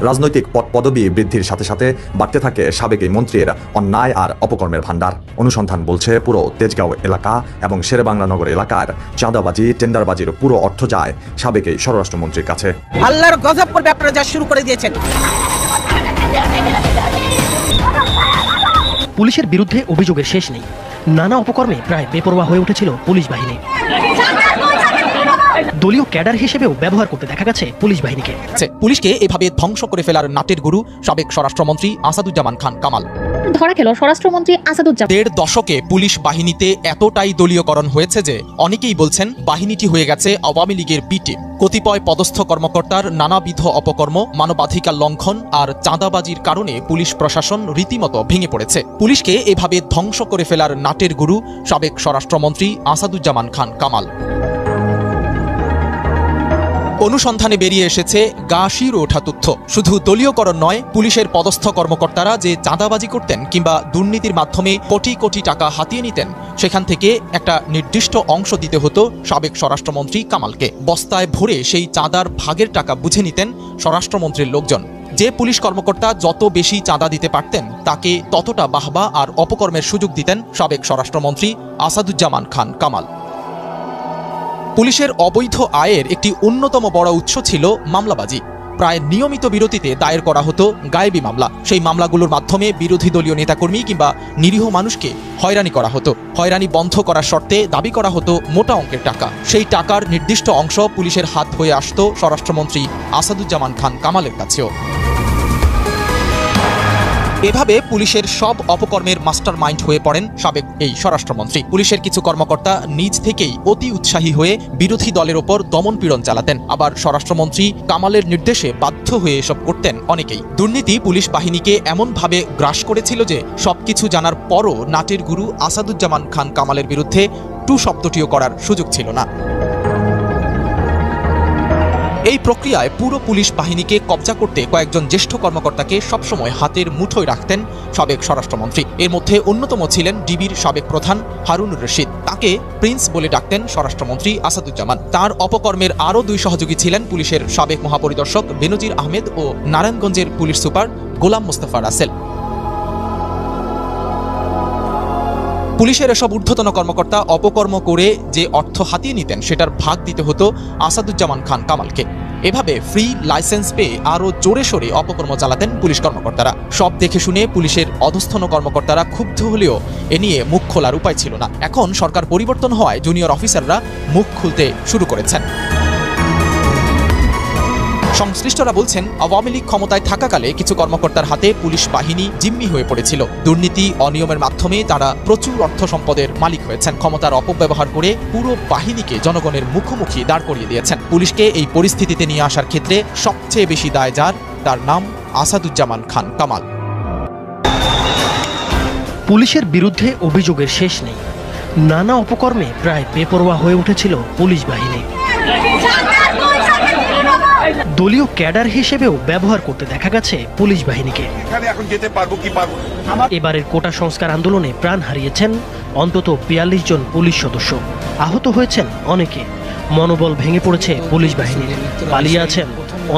রাজনৈতিক পদবি বৃদ্ধির সাথে সাথে বাড়তে থাকে সাবেক এই মন্ত্রীর অন্যায় আর অপকর্মের ভাণ্ডার। অনুসন্ধান বলছে পুরো তেজগাঁও এলাকা এবং শেরেবাংলা নগর এলাকার চাঁদাবাজি টেন্ডারবাজির পুরো অর্থ যায় সাবেক এই স্বরাষ্ট্রমন্ত্রীর কাছে। আল্লাহর গজব পড়বে, আপনারা যা শুরু করে দিয়েছেন। পুলিশের বিরুদ্ধে অভিযোগের শেষ নেই। নানা অপকর্মে প্রায় বেপরোয়া হয়ে উঠেছিল পুলিশ বাহিনী। দলীয় ক্যাডার হিসেবেও ব্যবহার করতে দেখা গেছে পুলিশ বাহিনীকে। পুলিশকে এভাবে ধ্বংস করে ফেলার নাটের গুরু সাবেক স্বরাষ্ট্রমন্ত্রী আসাদুজ্জামান খান কামাল। ধরা খেল স্বরাষ্ট্রমন্ত্রী আসাদুজ্জামান। ১.৫ দশকে পুলিশ বাহিনীতে এতটাই দলীয়করণ হয়েছে যে অনেকেই বলছেন বাহিনীটি হয়ে গেছে আওয়ামী লীগের বি টিম। কতিপয় পদস্থ কর্মকর্তার নানাবিধ অপকর্ম, মানবাধিকার লঙ্ঘন আর চাঁদাবাজির কারণে পুলিশ প্রশাসন রীতিমতো ভেঙে পড়েছে। পুলিশকে এভাবে ধ্বংস করে ফেলার নাটের গুরু সাবেক স্বরাষ্ট্রমন্ত্রী আসাদুজ্জামান খান কামাল। অনুসন্ধানে বেরিয়ে এসেছে গা শির ওঠা তথ্য। শুধু দলীয়করণ নয়, পুলিশের পদস্থ কর্মকর্তারা যে চাঁদাবাজি করতেন কিংবা দুর্নীতির মাধ্যমে কোটি কোটি টাকা হাতিয়ে নিতেন, সেখান থেকে একটা নির্দিষ্ট অংশ দিতে হতো সাবেক স্বরাষ্ট্রমন্ত্রী কামালকে। বস্তায় ভরে সেই চাঁদার ভাগের টাকা বুঝে নিতেন স্বরাষ্ট্রমন্ত্রীর লোকজন। যে পুলিশ কর্মকর্তা যত বেশি চাঁদা দিতে পারতেন তাকে ততটা বাহবা আর অপকর্মের সুযোগ দিতেন সাবেক স্বরাষ্ট্রমন্ত্রী আসাদুজ্জামান খান কামাল। পুলিশের অবৈধ আয়ের একটি অন্যতম বড় উৎস ছিল মামলাবাজি। প্রায় নিয়মিত বিরতিতে দায়ের করা হতো গায়েবী মামলা। সেই মামলাগুলোর মাধ্যমে বিরোধী দলীয় নেতাকর্মী কিংবা নিরীহ মানুষকে হয়রানি করা হতো। হয়রানি বন্ধ করার শর্তে দাবি করা হতো মোটা অঙ্কের টাকা। সেই টাকার নির্দিষ্ট অংশ পুলিশের হাত হয়ে আসত স্বরাষ্ট্রমন্ত্রী আসাদুজ্জামান খান কামালের কাছেও। এভাবে পুলিশের সব অপকর্মের মাস্টার মাইন্ড হয়ে পড়েন সাবেক এই স্বরাষ্ট্রমন্ত্রী। পুলিশের কিছু কর্মকর্তা নিজ থেকেই অতি উৎসাহী হয়ে বিরোধী দলের ওপর দমন পীড়ন চালাতেন। আবার স্বরাষ্ট্রমন্ত্রী কামালের নির্দেশে বাধ্য হয়ে এসব করতেন অনেকেই। দুর্নীতি পুলিশ বাহিনীকে এমনভাবে গ্রাস করেছিল যে সবকিছু জানার পরও নাটের গুরু আসাদুজ্জামান খান কামালের বিরুদ্ধে টু শব্দটিও করার সুযোগ ছিল না। এই প্রক্রিয়ায় পুরো পুলিশ বাহিনীকে কবজা করতে কয়েকজন জ্যেষ্ঠ কর্মকর্তাকে সবসময় হাতের মুঠোয় রাখতেন সাবেক স্বরাষ্ট্রমন্ত্রী। এর মধ্যে অন্যতম ছিলেন ডিবির সাবেক প্রধান হারুনুর রশিদ। তাকে প্রিন্স বলে ডাকতেন স্বরাষ্ট্রমন্ত্রী আসাদুজ্জামান। তার অপকর্মের আরও 2 সহযোগী ছিলেন পুলিশের সাবেক মহাপরিদর্শক বেনজির আহমেদ ও নারায়ণগঞ্জের পুলিশ সুপার গোলাম মোস্তফা রাসেল। পুলিশের এসব ঊর্ধ্বতন কর্মকর্তা অপকর্ম করে যে অর্থ হাতিয়ে নিতেন সেটার ভাগ দিতে হতো আসাদুজ্জামান খান কামালকে। এভাবে ফ্রি লাইসেন্স পেয়ে আরও জোরে সোরে অপকর্ম চালাতেন পুলিশ কর্মকর্তারা। সব দেখে শুনে পুলিশের অধস্থন কর্মকর্তারা ক্ষুব্ধ হলেও এ নিয়ে মুখ খোলার উপায় ছিল না। এখন সরকার পরিবর্তন হওয়ায় জুনিয়র অফিসাররা মুখ খুলতে শুরু করেছেন। সংশ্লিষ্টরা বলছেন, আওয়ামী লীগ ক্ষমতায় থাকাকালে কিছু কর্মকর্তার হাতে পুলিশ বাহিনী জিম্মি হয়ে পড়েছিল। দুর্নীতি অনিয়মের মাধ্যমে তারা প্রচুর অর্থ সম্পদের মালিক হয়েছেন। ক্ষমতার অপব্যবহার করে পুরো বাহিনীকে জনগণের মুখোমুখি দাঁড় করিয়ে দিয়েছেন। পুলিশকে এই পরিস্থিতিতে নিয়ে আসার ক্ষেত্রে সবচেয়ে বেশি দায় যার, তার নাম আসাদুজ্জামান খান কামাল। পুলিশের বিরুদ্ধে অভিযোগের শেষ নেই। নানা অপকর্মে প্রায় বেপরোয়া হয়ে উঠেছিল পুলিশ বাহিনী। দলীয় ক্যাডার হিসেবেও ব্যবহার করতে দেখা গেছে পুলিশ বাহিনীকে। এবারের কোটা সংস্কার আন্দোলনে প্রাণ হারিয়েছেন অন্তত ৪২ জন পুলিশ সদস্য। আহত হয়েছেন অনেকে। মনোবল ভেঙে পড়েছে পুলিশ বাহিনীর। পালিয়ে আছেন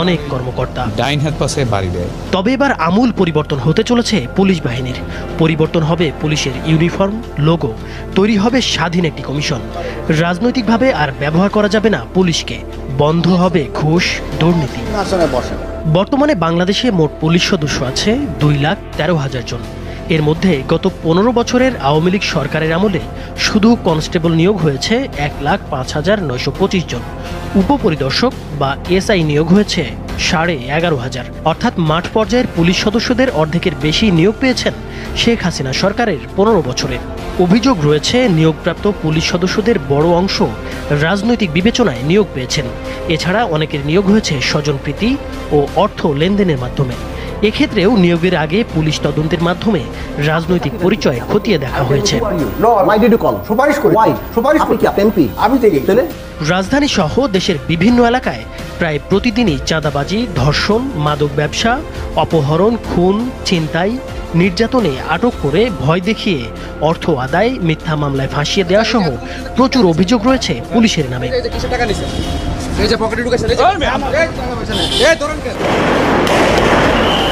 অনেক কর্মকর্তা। তবে এবার আমূল পরিবর্তন হতে চলেছে পুলিশ বাহিনীর। পরিবর্তন হবে পুলিশের ইউনিফর্ম, লোগো। তৈরি হবে স্বাধীন একটি কমিশন। রাজনৈতিকভাবে আর ব্যবহার করা যাবে না পুলিশকে। বন্ধ হবে ঘুষ, দুর্নীতি। বর্তমানে বাংলাদেশে মোট পুলিশ সদস্য আছে 2,13,000 জন। এর মধ্যে গত 15 বছরের আওয়ামী লীগ সরকারের আমলে শুধু কনস্টেবল নিয়োগ হয়েছে 1,05,925 জন। উপপরিদর্শক বা এসআই নিয়োগ হয়েছে 11,500। অর্থাৎ মাঠ পর্যায়ের পুলিশ সদস্যদের অর্ধেকের বেশি নিয়োগ পেয়েছেন শেখ হাসিনা সরকারের 15 বছরে। অভিযোগ রয়েছে নিয়োগপ্রাপ্ত পুলিশ সদস্যদের বড় অংশ রাজনৈতিক বিবেচনায় নিয়োগ পেয়েছেন। এছাড়া অনেকের নিয়োগ হয়েছে স্বজনপ্রীতি ও অর্থ লেনদেনের মাধ্যমে। এক্ষেত্রেও নিয়োগের আগে পুলিশ তদন্তের মাধ্যমে রাজনৈতিক পরিচয় খতিয়ে দেখা হয়েছে। রাজধানী সহ দেশের বিভিন্ন এলাকায় প্রায় প্রতিদিনই চাঁদাবাজি, ধর্ষণ, মাদক ব্যবসা, অপহরণ, খুন, ছিনতাই, নির্যাতনে আটক করে ভয় দেখিয়ে অর্থ আদায়, মিথ্যা মামলায় ফাঁসিয়ে দেওয়া সহ প্রচুর অভিযোগ রয়েছে পুলিশের নামে। এই যে পকেটে ঢুকেছে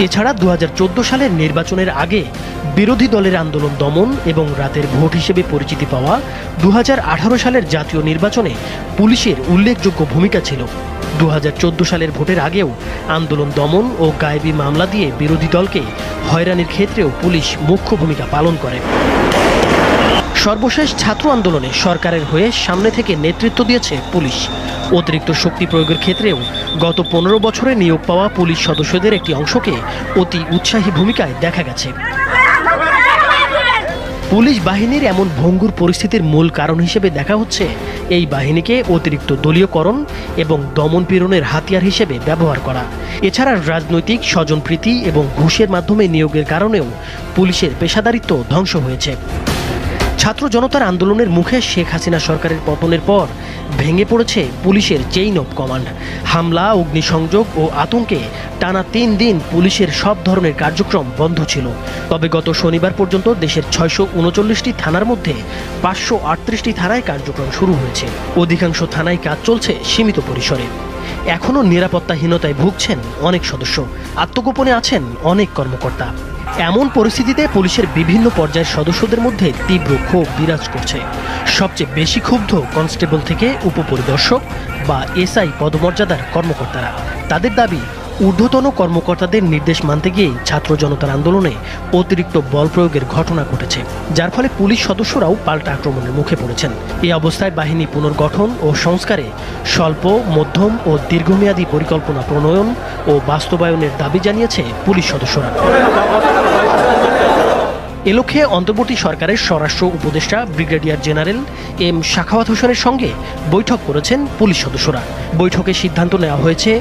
এছাড়া 2014 সালের নির্বাচনের আগে বিরোধী দলের আন্দোলন দমন এবং রাতের ভোট হিসেবে পরিচিতি পাওয়া 2018 সালের জাতীয় নির্বাচনে পুলিশের উল্লেখযোগ্য ভূমিকা ছিল। 2014 সালের ভোটের আগেও আন্দোলন দমন ও গায়েবী মামলা দিয়ে বিরোধী দলকে হয়রানির ক্ষেত্রেও পুলিশ মুখ্য ভূমিকা পালন করে। সর্বশেষ ছাত্র আন্দোলনে সরকারের হয়ে সামনে থেকে নেতৃত্ব দিয়েছে পুলিশ। অতিরিক্ত শক্তি প্রয়োগের ক্ষেত্রেও গত 15 বছরে নিয়োগ পাওয়া পুলিশ সদস্যদের একটি অংশকে অতি উৎসাহী ভূমিকায় দেখা গেছে। পুলিশ বাহিনীর এমন ভঙ্গুর পরিস্থিতির মূল কারণ হিসেবে দেখা হচ্ছে এই বাহিনীকে অতিরিক্ত দলীয়করণ এবং দমন পীড়নের হাতিয়ার হিসেবে ব্যবহার করা। এছাড়া রাজনৈতিক স্বজনপ্রীতি এবং ঘুষের মাধ্যমে নিয়োগের কারণেও পুলিশের পেশাদারিত্ব ধ্বংস হয়েছে। ছাত্র জনতার আন্দোলনের মুখে শেখ হাসিনা সরকারের পতনের পর ভেঙে পড়েছে পুলিশের চেইন অফ কমান্ড। হামলা, অগ্নিসংযোগ ও আতঙ্কে টানা 3 দিন পুলিশের সব ধরনের কার্যক্রম বন্ধ ছিল। তবে গত শনিবার পর্যন্ত দেশের 639টি থানার মধ্যে 538টি থানায় কার্যক্রম শুরু হয়েছে। অধিকাংশ থানায় কাজ চলছে সীমিত পরিসরে। এখনও নিরাপত্তাহীনতায় ভুগছেন অনেক সদস্য, আত্মগোপনে আছেন অনেক কর্মকর্তা। এমন পরিস্থিতিতে পুলিশের বিভিন্ন পর্যায়ের সদস্যদের মধ্যে তীব্র ক্ষোভ বিরাজ করছে। সবচেয়ে বেশি ক্ষুব্ধ কনস্টেবল থেকে উপপরিদর্শক বা এসআই পদমর্যাদার কর্মকর্তারা। তাদের দাবি, ঊর্ধ্বতন কর্মকর্তাদের নির্দেশ মানতে গিয়েই ছাত্র জনতার আন্দোলনে অতিরিক্ত বল প্রয়োগের ঘটনা ঘটেছে, যার ফলে পুলিশ সদস্যরাও পাল্টা আক্রমণের মুখে পড়েছেন। এই অবস্থায় বাহিনী পুনর্গঠন ও সংস্কারে স্বল্প, মধ্যম ও দীর্ঘমেয়াদী পরিকল্পনা প্রণয়ন ও বাস্তবায়নের দাবি জানিয়েছে পুলিশ সদস্যরা। এ লক্ষ্যে অন্তর্বর্তী সরকারের স্বরাষ্ট্র উপদেষ্টা ব্রিগেডিয়ার জেনারেল এম সাখাওয়াত হোসেনের সঙ্গে বৈঠক করেছেন পুলিশ সদস্যরা। বৈঠকে সিদ্ধান্ত নেওয়া হয়েছে,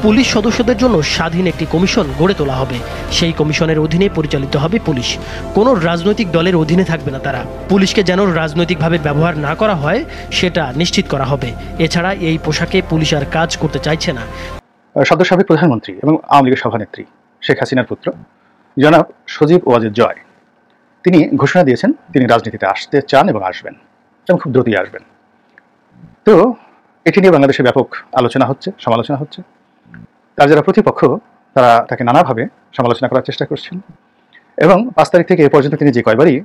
পুলিশ সদস্যদের জন্য স্বাধীন একটি কমিশন গড়ে তোলা হবে। সেই কমিশনের অধীনে পরিচালিত হবে পুলিশ। কোনো রাজনৈতিক দলের অধীনে থাকবে না তারা। পুলিশকে যেন রাজনৈতিকভাবে ব্যবহার না করা হয় সেটা নিশ্চিত করা হবে। এছাড়া এই পোশাকে পুলিশ আর কাজ করতে চাইছে না। সদ্য সাবেক প্রধানমন্ত্রী এবং আওয়ামী লীগের সভানেত্রী শেখ হাসিনার পুত্র জনাব সজীব ওয়াজেদ জয় তিনি ঘোষণা দিয়েছেন তিনি রাজনীতিতে আসতে চান এবং আসবেন, এবং খুব দ্রুতই আসবেন। তো এটি নিয়ে বাংলাদেশে ব্যাপক আলোচনা হচ্ছে, সমালোচনা হচ্ছে। তার যারা প্রতিপক্ষ তারা তাকে নানাভাবে সমালোচনা করার চেষ্টা করছেন। এবং 5 তারিখ থেকে এ পর্যন্ত তিনি যে কয়বারই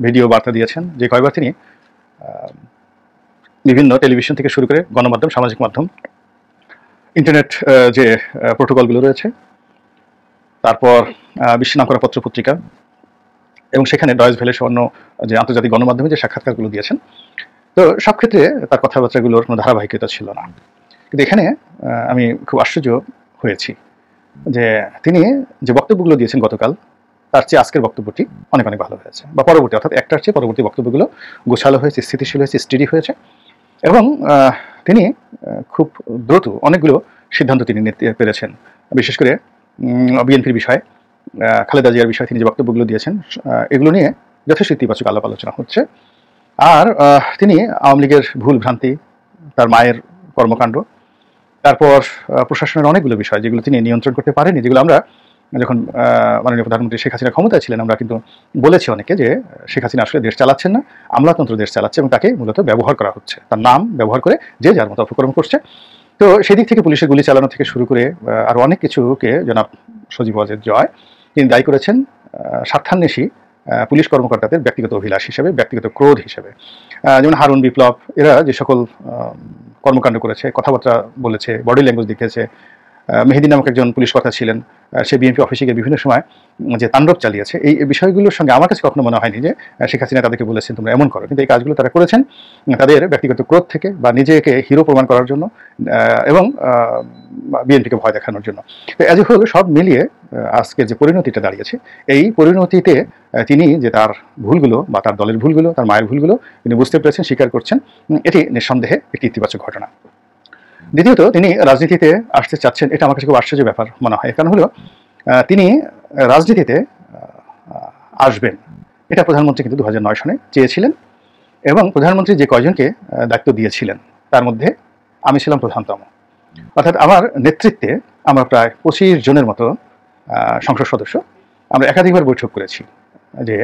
ভিডিও বার্তা দিয়েছেন, যে কয়বার তিনি বিভিন্ন টেলিভিশন থেকে শুরু করে গণমাধ্যম, সামাজিক মাধ্যম, ইন্টারনেট যে প্রোটোকলগুলো রয়েছে, তারপর বিশ্বনামকরা পত্র পত্রিকা এবং সেখানে ডয়েস ভেলে অন্য যে আন্তর্জাতিক গণমাধ্যমে যে সাক্ষাৎকারগুলো দিয়েছেন, তো সব ক্ষেত্রে তার কথাবার্তাগুলোর কোনো ধারাবাহিকতা ছিল না। কিন্তু এখানে আমি খুব আশ্চর্য হয়েছি যে তিনি যে বক্তব্যগুলো দিয়েছেন গতকাল, তার চেয়ে আজকের বক্তব্যটি অনেক অনেক ভালো হয়েছে, বা পরবর্তী অর্থাৎ একটার চেয়ে পরবর্তী বক্তব্যগুলো গোছালো হয়েছে, স্থিতিশীল হয়েছে, স্টেডি হয়েছে। এবং তিনি খুব দ্রুত অনেকগুলো সিদ্ধান্ত তিনি নিতে পেরেছেন। বিশেষ করে বিএনপির বিষয়ে, খালেদা জিয়ার বিষয়ে তিনি যে বক্তব্যগুলো দিয়েছেন, এগুলো নিয়ে যথেষ্ট ইতিবাচক আলাপ আলোচনা হচ্ছে। আর তিনি আওয়ামী লীগের ভুল ভ্রান্তি, তার মায়ের কর্মকাণ্ড, তারপর প্রশাসনের অনেকগুলো বিষয় যেগুলো তিনি নিয়ন্ত্রণ করতে পারেনি, যেগুলো আমরা যখন মাননীয় প্রধানমন্ত্রী শেখ হাসিনা ক্ষমতায় ছিলেন আমরা কিন্তু বলেছি অনেকে যে শেখ হাসিনা আসলে দেশ চালাচ্ছেন না, আমলাতন্ত্র দেশ চালাচ্ছে এবং তাকে মূলত ব্যবহার করা হচ্ছে, তার নাম ব্যবহার করে যে যার মতো অপকর্ম করছে। তো সেদিক থেকে পুলিশের গুলি চালানো থেকে শুরু করে আরও অনেক কিছুকে জনাব সজীব ওয়াজেদ জয় তিনি দায়ী করেছেন স্বার্থান্বেষী পুলিশ কর্মকর্তাদের ব্যক্তিগত অভিলাষ হিসেবে, ব্যক্তিগত ক্রোধ হিসেবে। যেমন হারুন বিপ্লব এরা যে সকল কর্মকাণ্ড করেছে, কথাবার্তা বলেছে, বডি ল্যাঙ্গুয়েজ দেখিয়েছে। মেহেদি নামক একজন পুলিশ কর্তা ছিলেন, সে বিএনপি অফিসে গিয়ে বিভিন্ন সময় যে তাণ্ডব চালিয়েছে, এই বিষয়গুলোর সঙ্গে আমার কাছে কখনো মনে হয়নি যে শেখ হাসিনা তাদেরকে বলেছেন তোমরা এমন করো। কিন্তু এই কাজগুলো তারা করেছেন তাদের ব্যক্তিগত ক্রোধ থেকে বা নিজেকে হিরো প্রমাণ করার জন্য এবং বিএনপিকে ভয় দেখানোর জন্য। তো এজ এ হোল সব মিলিয়ে আজকের যে পরিণতিটা দাঁড়িয়েছে, এই পরিণতিতে তিনি যে তার ভুলগুলো বা তার দলের ভুলগুলো, তার মায়ের ভুলগুলো তিনি বুঝতে পেরেছেন, স্বীকার করছেন, এটি নিঃসন্দেহে একটি ইতিবাচক ঘটনা। দ্বিতীয়ত, তিনি রাজনীতিতে আসতে চাচ্ছেন, এটা আমার কাছে খুব আশ্চর্য ব্যাপার মনে হয়। কারণ হলো তিনি রাজনীতিতে আসবেন, এটা প্রধানমন্ত্রী কিন্তু 2009 সনে চেয়েছিলেন এবং প্রধানমন্ত্রী যে কয়জনকে দায়িত্ব দিয়েছিলেন তার মধ্যে আমি ছিলাম প্রধানতম। অর্থাৎ আমার নেতৃত্বে আমরা প্রায় 25 জনের মতো সংসদ সদস্য আমরা একাধিকবার বৈঠক করেছি যে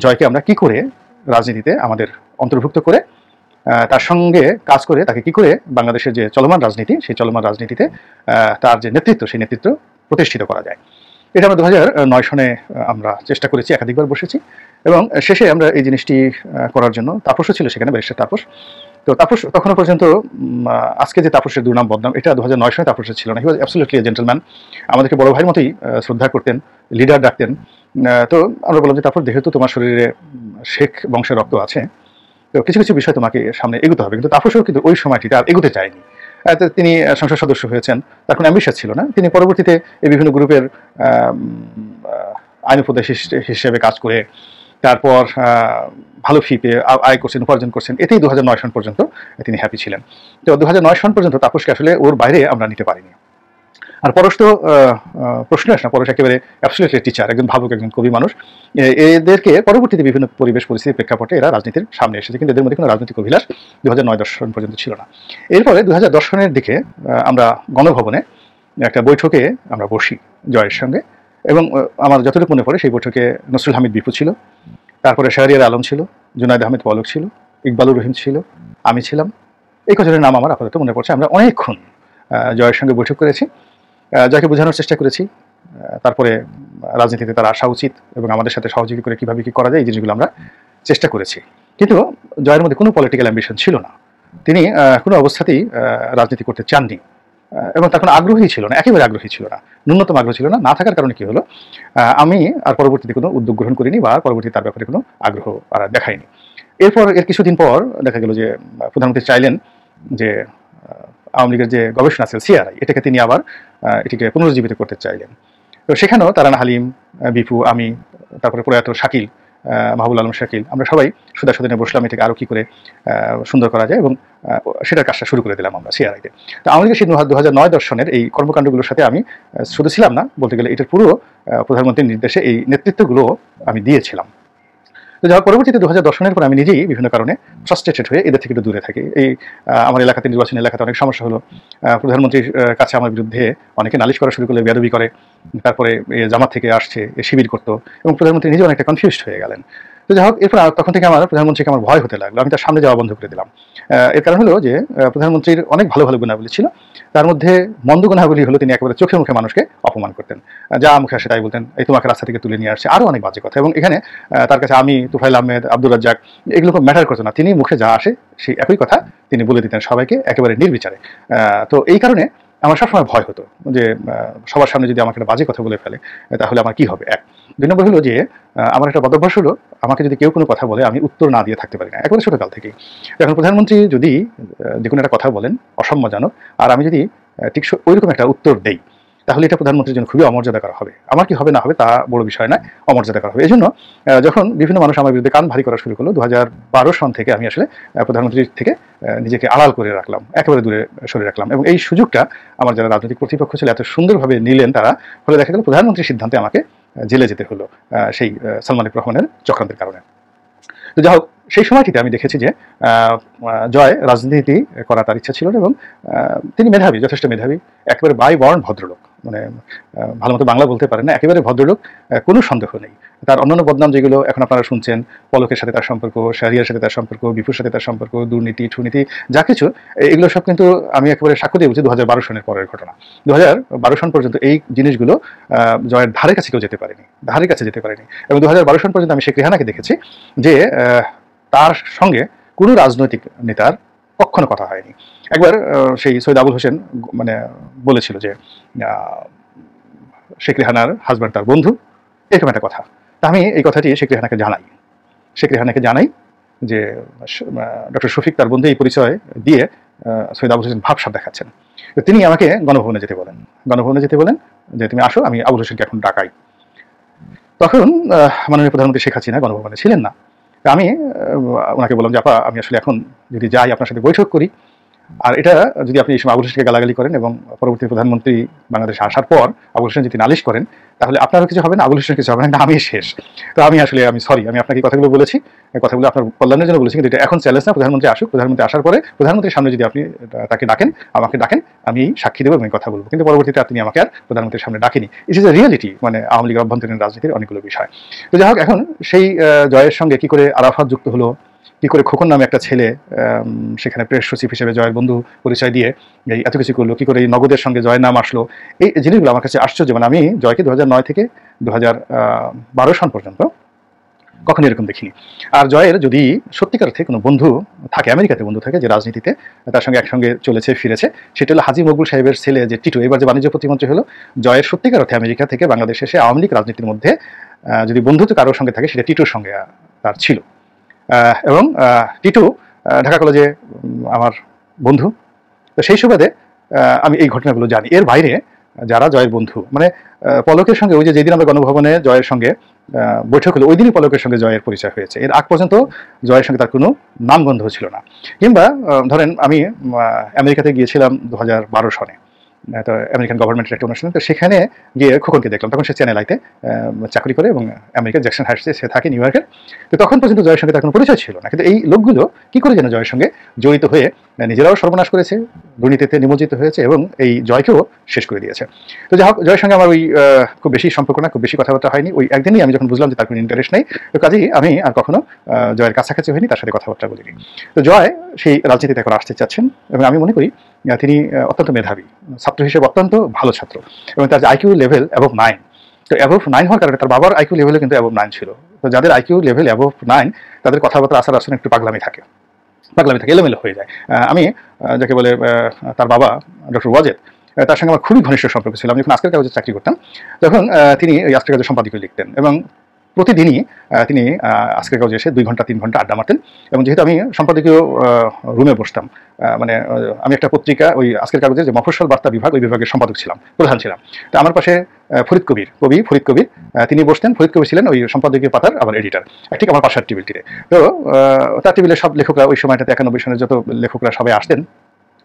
জয়কে আমরা কি করে রাজনীতিতে আমাদের অন্তর্ভুক্ত করে তার সঙ্গে কাজ করে তাকে কি করে বাংলাদেশের যে চলমান রাজনীতি, সেই চলমান রাজনীতিতে তার যে নেতৃত্ব, সেই নেতৃত্ব প্রতিষ্ঠিত করা যায়। এটা আমরা 2009 সনে আমরা চেষ্টা করেছি, একাধিকবার বসেছি এবং শেষে আমরা এই জিনিসটি করার জন্য তাপসও ছিল সেখানে, ব্যারিস্টার তাপস। তো তাপস তখনও পর্যন্ত আজকে যে তাপসের দুর্নাম বদনাম, এটা 2009 সনে তাপসের ছিল না। হি ওয়াজ অ্যাবসলিউটলি এ জেন্টলম্যান, আমাদেরকে বড় ভাইয়ের মতোই শ্রদ্ধা করতেন, লিডার ডাকতেন। তো আমরা বললাম যে তাপস, যেহেতু তোমার শরীরে শেখ বংশের রক্ত আছে, তো কিছু কিছু বিষয় তোমাকে সামনে এগোতে হবে। কিন্তু তাপসও কিন্তু ওই সময়টিতে আর এগোতে চায়নি। তিনি সংসদ সদস্য হয়েছেন, তার কোনো অ্যাম্বিশন ছিল না। তিনি পরবর্তীতে এই বিভিন্ন গ্রুপের আইন উপদেশ হিসেবে কাজ করে তারপর ভালো ফি পেয়ে আয় করছেন, উপার্জন করছেন। এতেই 2009 সন পর্যন্ত তিনি হ্যাপি ছিলেন। তো 2009 সন পর্যন্ত তাপসকে আসলে ওর বাইরে আমরা নিতে পারিনি। আর পরশ তো প্রশ্ন আসে না, পরশ একেবারে অ্যাবসলিউটলি টিচার, একজন ভাবুক, একজন কবি মানুষ। এদেরকে পরবর্তীতে বিভিন্ন পরিবেশ পরিস্থিতির প্রেক্ষাপটে এরা রাজনীতির সামনে এসেছে, কিন্তু এদের মধ্যে কোনো রাজনৈতিক অভিলাষ 2009-10 সন পর্যন্ত ছিল না। এরপরে 2010 সনের দিকে আমরা গণভবনে একটা বৈঠকে আমরা বসি জয়ের সঙ্গে, এবং আমার যতটুকু মনে পড়ে সেই বৈঠকে নসরুল হামিদ বিপু ছিল, তারপরে শাহরিয়ার আলম ছিল, জুনায়েদ আহমেদ পলক ছিল, ইকবালুর রহিম ছিল, আমি ছিলাম। এই কজনের নাম আমার আপাতত মনে পড়ছে। আমরা অনেকক্ষণ জয়ের সঙ্গে বৈঠক করেছি, জয়কে বোঝানোর চেষ্টা করেছি, তারপরে রাজনীতিতে তার আসা উচিত এবং আমাদের সাথে সহযোগী করে কীভাবে কী করা যায় এই জিনিসগুলো আমরা চেষ্টা করেছি। কিন্তু জয়ের মধ্যে কোনো পলিটিক্যাল অ্যাম্বিশন ছিল না, তিনি কোনো অবস্থাতেই রাজনীতি করতে চাননি এবং তখন আগ্রহী ছিল না, একেবারে আগ্রহী ছিল না, ন্যূনতম আগ্রহ ছিল না। না থাকার কারণে কী হলো, আমি আর পরবর্তীতে কোনো উদ্যোগ গ্রহণ করিনি বা পরবর্তীতে তার ব্যাপারে কোনো আগ্রহ আর দেখাইনি। এর কিছুদিন পর দেখা গেল যে প্রধানমন্ত্রী চাইলেন যে আওয়ামী লীগের যে গবেষণা সেল সিআরআই, এটাকে তিনি আবার এটিকে পুনরুজ্জীবিত করতে চাইলেন। তো সেখানেও তারানা হালিম, বিপু, আমি, তারপরে প্রয়াত শাকিল, মাহবুল আলম শাকিল, আমরা সবাই সুদাসুদিনে বসলাম এটাকে আরও কী করে সুন্দর করা যায়, এবং সেটার কাজটা শুরু করে দিলাম আমরা সিআরআইতে। তো আওয়ামী লীগের সেই 2009-10 সনের এই কর্মকাণ্ডগুলোর সাথে আমি শুধু ছিলাম না, বলতে গেলে এটার পুরো প্রধানমন্ত্রীর নির্দেশে এই নেতৃত্বগুলো আমি দিয়েছিলাম। তো যাওয়ার পরবর্তীতে 2010 সনের পর আমি নিজেই বিভিন্ন কারণে ফ্রাস্ট্রেটেড হয়ে এদের থেকে একটু দূরে থাকি। এই আমার এলাকাতে, নির্বাচনী এলাকাতে অনেক সমস্যা হলো, প্রধানমন্ত্রীর কাছে আমার বিরুদ্ধে অনেকে নালিশ করা শুরু করলে, বেয়াদবি করে, তারপরে জামাত থেকে আসছে, শিবির করতো, এবং প্রধানমন্ত্রী নিজে অনেকটা কনফিউজড হয়ে গেলেন। তো যাই হোক, এরপর তখন থেকে আমার প্রধানমন্ত্রীকে আমার ভয় হতে লাগলো, আমি তার সামনে যাওয়া বন্ধ করে দিলাম। এর কারণ হলো যে প্রধানমন্ত্রীর অনেক ভালো ভালো গুণাবলী ছিল, তার মধ্যে মন্দ গুণাবলী হলো তিনি একেবারে চোখে মুখে মানুষকে অপমান করতেন, যা মুখে আসে তাই বলতেন, এই তোমাকে রাস্তা থেকে তুলে নিয়ে আসছে, আরও অনেক বাজে কথা। এবং এখানে তার কাছে আমি, তুফাইল আহমেদ, আব্দুর রাজ্জাক, এগুলো খুব ম্যাটার করতো না, তিনি মুখে যা আসে সেই একই কথা তিনি বলে দিতেন সবাইকে একেবারে নির্বিচারে। তো এই কারণে আমার সবসময় ভয় হতো যে সবার সামনে যদি আমাকে একটা বাজে কথা বলে ফেলে তাহলে আমার কি হবে। 2 নম্বর হলো যে আমার একটা বদভ্যাস হলো, আমাকে যদি কেউ কোনো কথা বলে আমি উত্তর না দিয়ে থাকতে পারি না, একেবারে ছোটকাল থেকেই। এখন প্রধানমন্ত্রী যদি যে কোনো একটা কথা বলেন অসম্মানজনক, আর আমি যদি ঠিক ওইরকম একটা উত্তর দেই, তাহলে এটা প্রধানমন্ত্রীর জন্য খুবই অমর্যাদা করা হবে। আমার কি হবে না হবে তা বড় বিষয় নয়, অমর্যাদা করা হবে। এই জন্য যখন বিভিন্ন মানুষ আমার বিরুদ্ধে কান ভারী করা শুরু করলো, 2012 সন থেকে আমি আসলে প্রধানমন্ত্রীর থেকে নিজেকে আড়াল করে রাখলাম, একেবারে দূরে সরে রাখলাম। এবং এই সুযোগটা আমার যারা রাজনৈতিক কর্তৃপক্ষ ছিল এত সুন্দরভাবে নিলেন তারা, ফলে দেখা গেল প্রধানমন্ত্রীর সিদ্ধান্তে আমাকে জেলে যেতে হলো সেই সালমান এফ রহমানের চক্রান্তের কারণে। তো যাই হোক, সেই সময়টিতে আমি দেখেছি যে জয় রাজনীতি করা তার ইচ্ছা ছিল, এবং তিনি মেধাবী, যথেষ্ট মেধাবী, একেবারে বাই বর্ণ ভদ্রলোক, মানে ভালো মতো বাংলা বলতে পারেন না, একেবারে ভদ্রলোক, কোনো সন্দেহ নেই। তার অন্যান্য বদনাম যেগুলো এখন আপনারা শুনছেন, পলকের সাথে তার সম্পর্ক, শাহরিয়ার সাথে তার সম্পর্ক, বিপুর সাথে তার সম্পর্ক, দুর্নীতি ঠুনীতি যা কিছু, এগুলো সব কিন্তু আমি একেবারে সাক্ষ্য দিয়ে বলছি 2012 সনের পরের ঘটনা। 2012 সন পর্যন্ত এই জিনিসগুলো জয়ের ধারে কাছে কেউ যেতে পারেনি, ধারে কাছে যেতে পারেনি। এবং 2012 সন পর্যন্ত আমি শেখ রেহানাকে দেখেছি যে তার সঙ্গে কোনো রাজনৈতিক নেতার কখনো কথা হয়নি। একবার সেই সৈয়দ আবুল হোসেন মানে বলেছিল যে শেখ রেহানার হাজব্যান্ড তার বন্ধু, এরকম একটা কথা। তা আমি এই কথাটি শেখ রেহানাকে জানাই যে ডক্টর শফিক তার বন্ধু এই পরিচয় দিয়ে সৈয়দ আবুল হোসেন ভাবসাব দেখাচ্ছেন। তো তিনি আমাকে গণভবনে যেতে বলেন যে তুমি আসো, আমি আবুল হোসেনকে এখন ডাকাই। তখন মাননীয় প্রধানমন্ত্রী শেখ হাসিনা গণভবনে ছিলেন না। আমি ওনাকে বললাম যে আপা, আমি আসলে এখন যদি যাই আপনার সাথে বৈঠক করি, আর এটা যদি আপনি এই সময় আবুল হোসেনকে গালাগালি করেন এবং পরবর্তী প্রধানমন্ত্রী বাংলাদেশে আসার পর আবুল হোসেন যদি নালিশ করেন, তাহলে আপনারও কিছু হবে না, আবুল হোসেন কিছু হবে না, আমি শেষ। তো আমি সরি, আমি আপনাকে কথাগুলো বলেছি, কথাগুলো আপনার কল্যাণের জন্য বলেছি, কিন্তু এটা এখন চ্যালেঞ্জ না। প্রধানমন্ত্রী আসুক, প্রধানমন্ত্রী আসার পরে প্রধানমন্ত্রীর সামনে যদি আপনি তাকে ডাকেন, আমাকে ডাকেন, আমি সাক্ষী দেবো এবং কথা বলবো। কিন্তু পরবর্তীতে তিনি আমাকে আর প্রধানমন্ত্রীর সামনে ডাকেনি। ইট ইজ এ রিয়ালিটি, মানে আওয়ামী লীগের অভ্যন্তরীণ রাজনীতির অনেকগুলো বিষয়। তো যাই হোক, এখন সেই জয়ের সঙ্গে কি করে আরাফাত যুক্ত হলো, কী করে খোকন নামে একটা ছেলে সেখানে প্রেস সচিব হিসেবে জয়ের বন্ধু পরিচয় দিয়ে এই এত কিছু করলো, কী করে এই নগদের সঙ্গে জয়ের নাম আসলো, এই জিনিসগুলো আমার কাছে আশ্চর্য। মানে আমি জয়কে 2009 থেকে 2012 সন পর্যন্ত কখনো এরকম দেখিনি। আর জয়ের যদি সত্যিকার অর্থে কোনো বন্ধু থাকে, আমেরিকাতে বন্ধু থাকে যে রাজনীতিতে তার সঙ্গে একসঙ্গে চলেছে ফিরেছে, সেটা হলো হাজী মকবুল সাহেবের ছেলে যে টিটু, এবার যে বাণিজ্য প্রতিমন্ত্রী হলো। জয়ের সত্যিকার অর্থে আমেরিকা থেকে বাংলাদেশে এসে আওয়ামী লীগ রাজনীতির মধ্যে যদি বন্ধুত্ব কারোর সঙ্গে থাকে সেটা টিটুর সঙ্গে তার ছিল। এবং টিটু ঢাকা কলেজে আমার বন্ধু, তো সেই সুবাদে আমি এই ঘটনাগুলো জানি। এর বাইরে যারা জয়ের বন্ধু, মানে পলকের সঙ্গে ওই যে যেদিন আমরা গণভবনে জয়ের সঙ্গে বৈঠক হলো ওই দিনই পলকের সঙ্গে জয়ের পরিচয় হয়েছে। এর আগ পর্যন্ত জয়ের সঙ্গে তার কোনো নামগন্ধ ছিল না। কিংবা ধরেন আমি আমেরিকাতে গিয়েছিলাম 2012 সনে, তো আমেরিকান গভর্নমেন্টের একটা অনুষ্ঠানে, তো সেখানে গিয়ে খোকনকে দেখলাম। তখন সে চ্যানেল আইতে চাকরি করে এবং আমেরিকার জ্যাকসন হাইটসে সে থাকে, নিউ ইয়র্কের। তো তখন পর্যন্ত জয়ের সঙ্গে তার কোনো পরিচয় ছিল না। কিন্তু এই লোকগুলো কী করে যেন জয়ের সঙ্গে জড়িত হয়ে নিজেরাও সর্বনাশ করেছে, দুর্নীতিতে নিমজ্জিত হয়েছে এবং এই জয়কেও শেষ করে দিয়েছে। তো যাই হোক, জয়ের সঙ্গে আমার ওই খুব বেশি সম্পর্ক না, খুব বেশি কথাবার্তা হয়নি। ওই একদিনই আমি যখন বুঝলাম যে তার কোনো ইন্টারেস্ট নেই, তো কাজেই আমি আর কখনো জয়ের কাছাকাছি হয়নি, তার সাথে কথাবার্তা বলিনি। তো জয় সেই রাজনীতিতে এখন আসতে চাচ্ছেন এবং আমি মনে করি তিনি অত্যন্ত মেধাবী ছাত্র হিসেবে, অত্যন্ত ভালো ছাত্র, এবং তার যে আইকিউ লেভেল অ্যাবভ 9, তো অ্যাবভ 9 হওয়ার কারণে তার বাবার আইকিউ লেভেলে কিন্তু অ্যাবভ 9 ছিল। তো যাদের আইকিউ লেভেল অ্যাবভ 9 তাদের কথাবার্তা আসার আসলে একটু পাগলামি থাকে, এলোমেলো হয়ে যায়। আমি যাকে বলে তার বাবা ডক্টর ওয়াজেদ, তার সঙ্গে আমার খুবই ঘনিষ্ঠ সম্পর্ক ছিল। আমি যখন আজকের কাগজে চাকরি করতাম তখন তিনি ওই আজকের কাগজের সম্পাদকীয় লিখতেন এবং প্রতিদিনই তিনি আজকের কাগজে এসে 2 ঘন্টা 3 ঘন্টা আড্ডা মারতেন। এবং যেহেতু আমি সম্পাদকীয় রুমে বসতাম, মানে আমি একটা পত্রিকা ওই আজকের কাগজের যে মফস্বল বার্তা বিভাগ, ওই বিভাগের সম্পাদক ছিলাম, প্রধান ছিলাম। তো আমার পাশে ফরিদ কবির তিনি বসতেন। ফরিদ কবির ছিলেন ওই সম্পাদকীয় পাতার আবার এডিটার, ঠিক আমার পাশের টেবিলটিতে। তো তার টেবিলে সব লেখকরা ওই সময়টাতে 91 সনের যত লেখকরা সবাই আসতেন,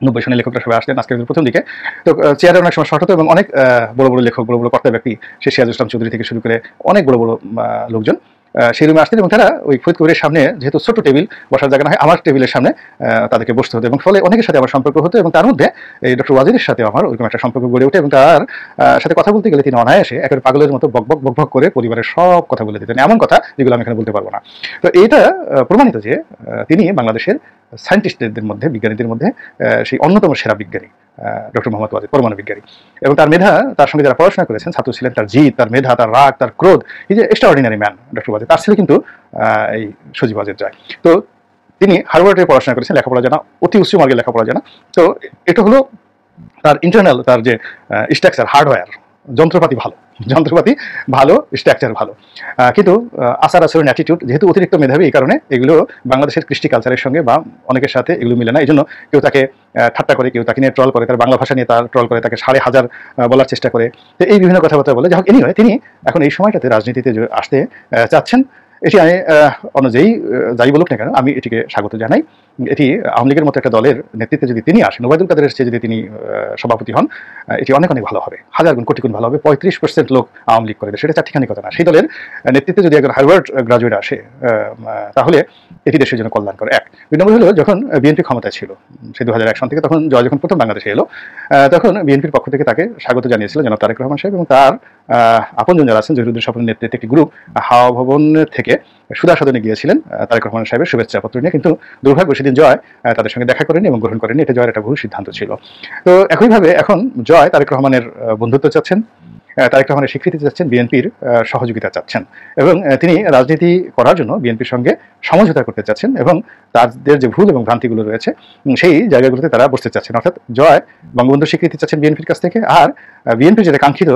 90 সনের লেখকরা সবাই আসলেন আজকের প্রথম দিকে। তো চেয়ারে অনেক সময় শর্ট হতো এবং অনেক বড় বড় লেখক, বড় বড় কর্তা ব্যক্তি, সে সিরাজুল ইসলাম চৌধুরী থেকে শুরু করে অনেক বড় বড় লোকজন সেই রুমে আসতেন এবং তারা ওই ফরিদ কবিরের সামনে, যেহেতু ছোট টেবিল, বসার জায়গা না হয়, আমার টেবিলের সামনে তাদেরকে বসতে হতো এবং ফলে অনেকের সাথে আমার সম্পর্ক হতো। এবং তার মধ্যে এই ডক্টর ওয়াজিদের সাথে আমার ওইরকম একটা সম্পর্ক গড়ে ওঠে এবং তার সাথে কথা বলতে গেলে তিনি অনায়াসে একেবারে পাগলের মতো বকবক করে পরিবারের সব কথা বলে দিতেন, এমন কথা যেগুলো আমি এখানে বলতে পারবো না। তো এটা প্রমাণিত যে তিনি বাংলাদেশের সায়েন্টিস্টদের মধ্যে, বিজ্ঞানীদের মধ্যে সেই অন্যতম সেরা বিজ্ঞানী ডক্টর মোহাম্মদ ওয়াজেদ, পরমাণু বিজ্ঞানী। এবং তার মেধা, তার সঙ্গে যারা পড়াশোনা করেছেন, ছাত্র ছিলেন, তার জিদ, তার মেধা, তার রাগ, তার ক্রোধ, এই যে এক্সট্রাঅর্ডিনারি ম্যান ডক্টর ওয়াজেদ। তার ছেলে কিন্তু এই সজীব ওয়াজেদ জয়। তো তিনি হার্ভার্ডে পড়াশোনা করেছেন, লেখাপড়া জানা, অতি উচ্চ মার্গের লেখাপড়া জানা। তো এটা হলো তার ইন্টারনাল, তার যে স্ট্রাকচার, হার্ডওয়্যার, যন্ত্রপাতি ভালো, স্ট্রাকচার ভালো, কিন্তু আচার আচরণ, অ্যাটিটিউড যেহেতু অতিরিক্ত মেধাবী, এই কারণে এগুলো বাংলাদেশের কৃষ্টি কালচারের সঙ্গে বা অনেকের সাথে এগুলো মিলে না। এই জন্য কেউ তাকে ঠাট্টা করে, কেউ তাকে নিয়ে ট্রল করে, তার বাংলা ভাষা নিয়ে তার ট্রল করে, তাকে 1000 বলার চেষ্টা করে, তো এই বিভিন্ন কথাবার্তা বলে। যাই হোক, এনিওয়ে তিনি এখন এই সময়টাতে রাজনীতিতে আসতে চাচ্ছেন। এটি আমি অনুযায়ী যাই বলুক না কেন, আমি এটিকে স্বাগত জানাই। এটি আওয়ামী লীগের মতো একটা দলের নেতৃত্বে যদি তিনি আসেন, ওবায়দুল কাদেরের চেয়ে যদি তিনি সভাপতি হন, এটি অনেক ভালো হবে, 1000 গুণ কোটি গুণ ভালো হবে। 35% লোক আওয়ামী লীগ করে, সেটা চারটিখানি কথা না। সেই দলের নেতৃত্বে যদি একজন হার্ভার্ড গ্রাজুয়েট আসে, তাহলে এটি দেশের জন্য কল্যাণ করে। 2 নম্বর হলো, যখন বিএনপি ক্ষমতায় ছিল সেই 2001 সন থেকে, তখন জয় যখন প্রথম বাংলাদেশে এলো, তখন বিএনপির পক্ষ থেকে তাকে স্বাগত জানিয়েছিল জনাব তারেক রহমান সাহেব এবং তার আপনজন যারা আছেন, জহিরুদ্দিন স্বপনের নেতৃত্বে একটি গ্রুপ হাওয়া ভবন থেকে সুধা সদনে গিয়েছিলেন তারেক রহমান সাহেবের শুভেচ্ছা পত্র নিয়ে। কিন্তু দুর্ভাগ্য সেদিন জয় তাদের সঙ্গে দেখা করেনি এবং গ্রহণ করেনি। এটা জয়ের একটা ভুল সিদ্ধান্ত ছিল। তো একইভাবে এখন জয় তারেক রহমানের বন্ধুত্ব চাচ্ছেন, তারেক রহমানের স্বীকৃতি চাচ্ছেন, বিএনপির সহযোগিতা চাচ্ছেন এবং তিনি রাজনীতি করার জন্য বিএনপির সঙ্গে সমঝোতা করতে চাচ্ছেন এবং তাদের যে ভুল এবং ভ্রান্তিগুলো রয়েছে সেই জায়গাগুলোতে তারা বসতে চাচ্ছেন। অর্থাৎ জয় বঙ্গবন্ধুর স্বীকৃতি চাচ্ছেন বিএনপির কাছ থেকে, আর বিএনপির যেটা কাঙ্ক্ষিত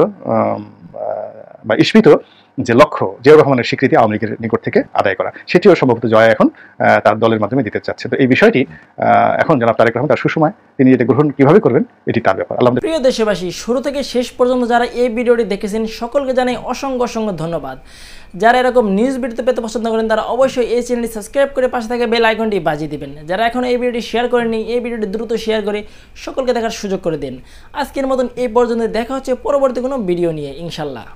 বা ইস্পিত যে লক্ষ্য, জিয়াউর রহমানের স্বীকৃতি আওয়ামী লীগের নিকট থেকে আদায় করা, সেটিও সম্ভবত জয় এখন তার দলের মাধ্যমে দিতে চাচ্ছে। তো এই বিষয়টি এখন জনাব তারেক রহমান তার সুসময় তিনি এটা গ্রহণ কিভাবে করবেন এটি তার ব্যাপার। আলহামদুলিল্লাহ। প্রিয় দেশবাসী, শুরু থেকে শেষ পর্যন্ত যারা এই ভিডিওটি দেখেছেন সকলকে জানাই অসংখ্য ধন্যবাদ। যারা এরকম নিউজ ভিডিও পেতে পছন্দ করেন তারা অবশ্যই এই চ্যানেলটি সাবস্ক্রাইব করে পাশে থাকা বেল আইকনটি বাজিয়ে দিবেন। যারা এখন এই ভিডিওটি শেয়ার করেননি, এই ভিডিওটি দ্রুত শেয়ার করে সকলকে দেখার সুযোগ করে দিন। আজকের মতন এই পর্যন্ত, দেখা হচ্ছে পরবর্তী কোনো ভিডিও নিয়ে ইনশাল্লাহ।